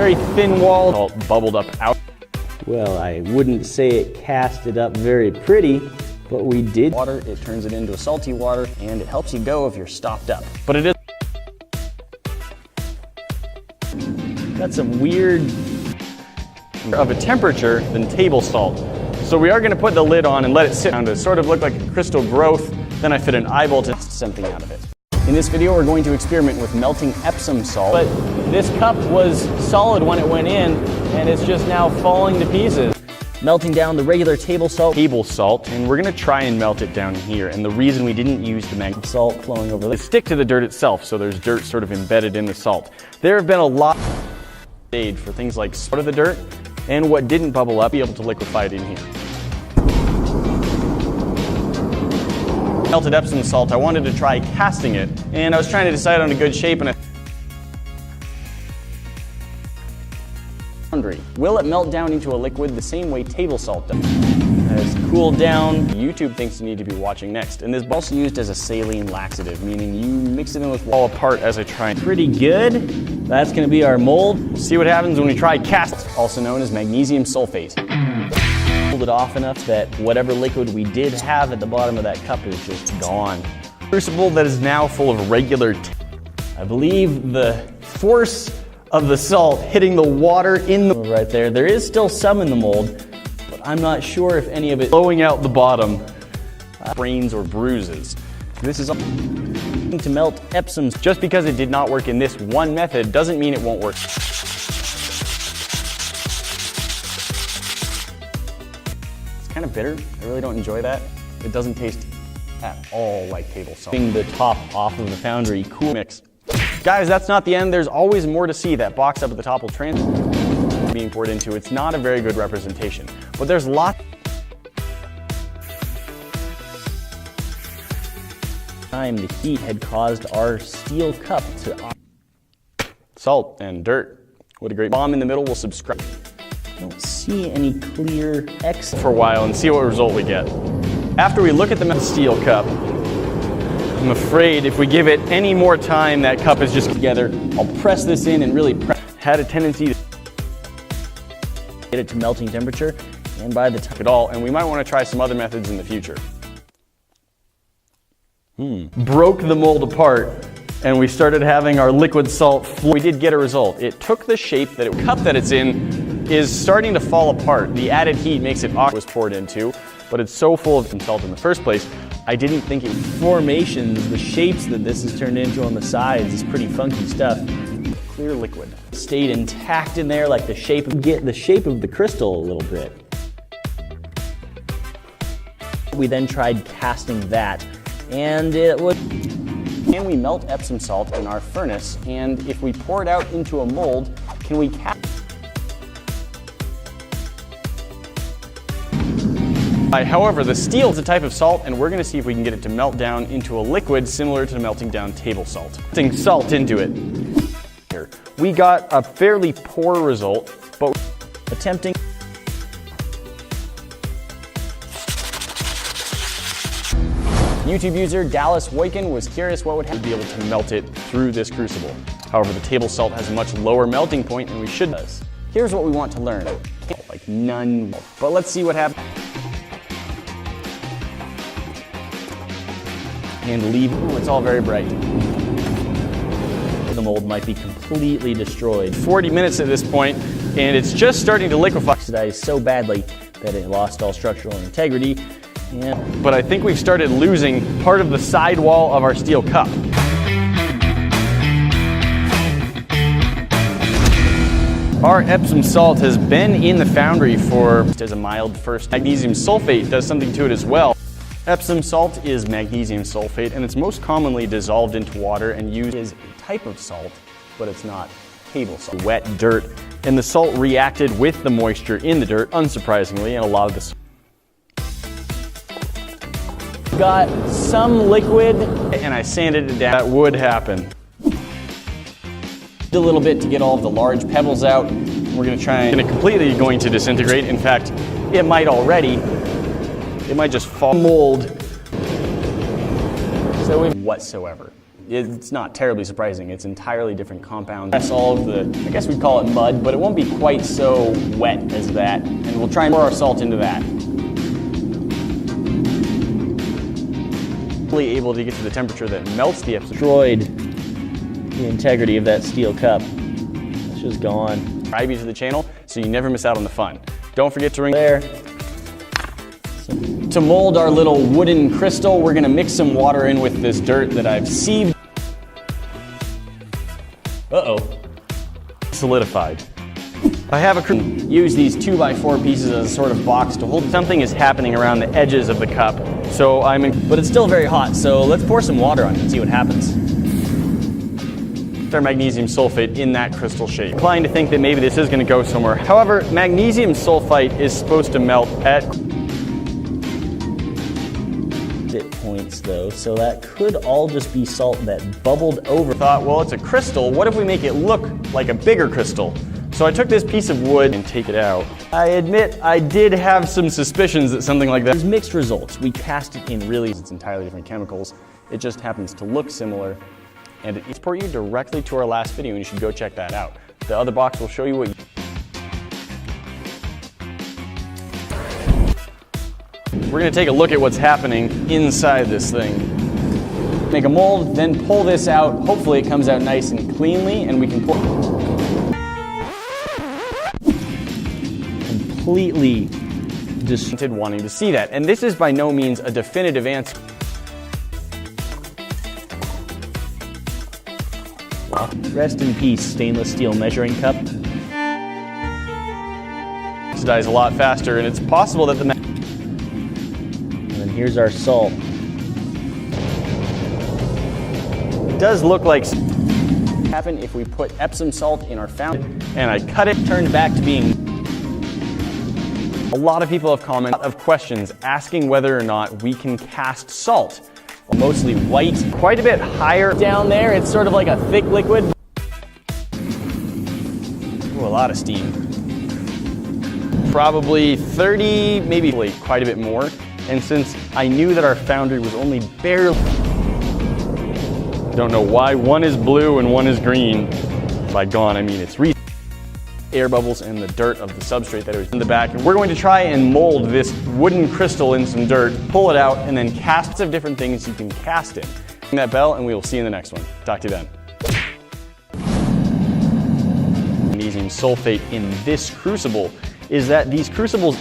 very thin wall, all bubbled up out. Well, I wouldn't say it cast it up very pretty, but we did. Water, it turns it into a salty water, and it helps you go if you're stopped up. But it is got some weird of a temperature than table salt. So we are going to put the lid on and let it sit down to sort of look like a crystal growth. Then I fit an eyeball to test something out of it. In this video, we're going to experiment with melting Epsom salt. But this cup was solid when it went in, and it's just now falling to pieces. Melting down the regular table salt, and we're going to try and melt it down here. And the reason we didn't use the magnetic salt flowing over is stick to the dirt itself, so there's dirt sort of embedded in the salt. There have been a lot made for things like sort of the dirt, and what didn't bubble up, be able to liquefy it in here. Melted Epsom salt, I wanted to try casting it, and I was trying to decide on a good shape, and will it melt down into a liquid the same way table salt does? As cooled down, YouTube thinks you need to be watching next. And this is also used as a saline laxative, meaning you mix it in with all apart as I try. Pretty good. That's going to be our mold. We'll see what happens when we try cast, also known as magnesium sulfate. Hold it off enough that whatever liquid we did have at the bottom of that cup is just gone. Crucible that is now full of regular I believe the force of the salt hitting the water in the right there. There is still some in the mold, but I'm not sure if any of it blowing out the bottom, sprains or bruises. This is to melt Epsom. Just because it did not work in this one method doesn't mean it won't work. It's kind of bitter. I really don't enjoy that. It doesn't taste at all like table salt. The top off of the foundry cool mix. Guys, that's not the end. There's always more to see. That box up at the top will being poured into. It's not a very good representation, but there's lots. The heat had caused our steel cup to salt and dirt. What a great bomb in the middle. Will subscribe. Don't see any clear X for a while and see what result we get. After we look at the steel cup, I'm afraid if we give it any more time, that cup is just together. I'll press this in and really press. Had a tendency to get it to melting temperature, and by the time it all, and we might want to try some other methods in the future. Broke the mold apart, and we started having our liquid salt flow. We did get a result. It took the shape that cup that it's in is starting to fall apart. The added heat makes it was poured into, but it's so full of salt in the first place. I didn't think it formations, the shapes that this is turned into on the sides is pretty funky stuff. Clear liquid. Stayed intact in there, like the shape of the crystal a little bit. We then tried casting that, and it would. Can we melt Epsom salt in our furnace? And if we pour it out into a mold, can we cast? However, the steel is a type of salt, and we're going to see if we can get it to melt down into a liquid similar to melting down table salt. Putting salt into it. Here, we got a fairly poor result, but attempting. YouTube user Dallas Woykin was curious what would happen to be able to melt it through this crucible. However, the table salt has a much lower melting point, and we should. Here's what we want to learn. Like none, but let's see what happens. And leave. Ooh, it's all very bright. The mold might be completely destroyed. 40 minutes at this point, and it's just starting to liquefy. Oxidized so badly that it lost all structural integrity. But I think we've started losing part of the side wall of our steel cup. Our Epsom salt has been in the foundry for as a mild first. Magnesium sulfate does something to it as well. Epsom salt is magnesium sulfate, and it's most commonly dissolved into water and used as a type of salt, but it's not table salt. Wet dirt, and the salt reacted with the moisture in the dirt, unsurprisingly, and a lot of the got some liquid, and I sanded it down. That would happen. A little bit to get all of the large pebbles out. We're going to try and it's completely going to disintegrate. In fact, it might already. It might just fall. Mold. So whatsoever. it's not terribly surprising. It's entirely different compounds. That's all of the, I guess we'd call it mud, but it won't be quite so wet as that. And we'll try and pour our salt into that. Really able to get to the temperature that melts the Epsom. Destroyed the integrity of that steel cup. It's just gone. Subscribe you to the channel so you never miss out on the fun. Don't forget to ring There. To mold our little wooden crystal, we're gonna mix some water in with this dirt that I've sieved. Uh-oh. Solidified. I have use these 2x4 pieces as a sort of box to hold. Something is happening around the edges of the cup. So but it's still very hot, so let's pour some water on it and see what happens. Our magnesium sulfate in that crystal shape. Inclined to think that maybe this is gonna go somewhere. However, magnesium sulfite is supposed to melt at points though, so that could all just be salt that bubbled over. Thought, well, it's a crystal. What if we make it look like a bigger crystal? So I took this piece of wood and take it out. I admit I did have some suspicions that something like that. There's mixed results. We cast it in really. It's entirely different chemicals. It just happens to look similar. And it's pour you directly to our last video, and you should go check that out. The other box will show you what We're gonna take a look at what's happening inside this thing. Make a mold, then pull this out. Hopefully it comes out nice and cleanly, and we can pour. Completely disappointed wanting to see that. And this is by no means a definitive answer. Rest in peace, stainless steel measuring cup. Oxidize a lot faster, and it's possible that the And then here's our salt. It does look like happen if we put Epsom salt in our fountain, and I cut it, turned back to being. A lot of people have commented of questions asking whether or not we can cast salt. Mostly white, quite a bit higher down there. It's sort of like a thick liquid. Ooh, a lot of steam. Probably 30, maybe quite a bit more. And since I knew that our foundry was only barely, don't know why one is blue and one is green. By gone, I mean it's air bubbles and the dirt of the substrate that was in the back. And we're going to try and mold this wooden crystal in some dirt, pull it out, and then cast of different things you can cast in. Ring that bell, and we will see you in the next one. Talk to you then. Magnesium sulfate in this crucible is that these crucibles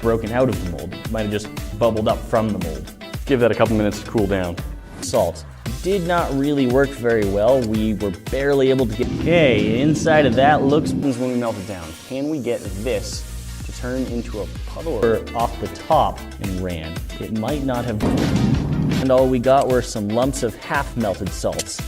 Broken out of the mold. It might have just bubbled up from the mold. Give that a couple minutes to cool down. Salt did not really work very well. We were barely able to get. Okay, inside of that looks when we melt it down. Can we get this to turn into a puddle off the top and ran? It might not have. And all we got were some lumps of half melted salts.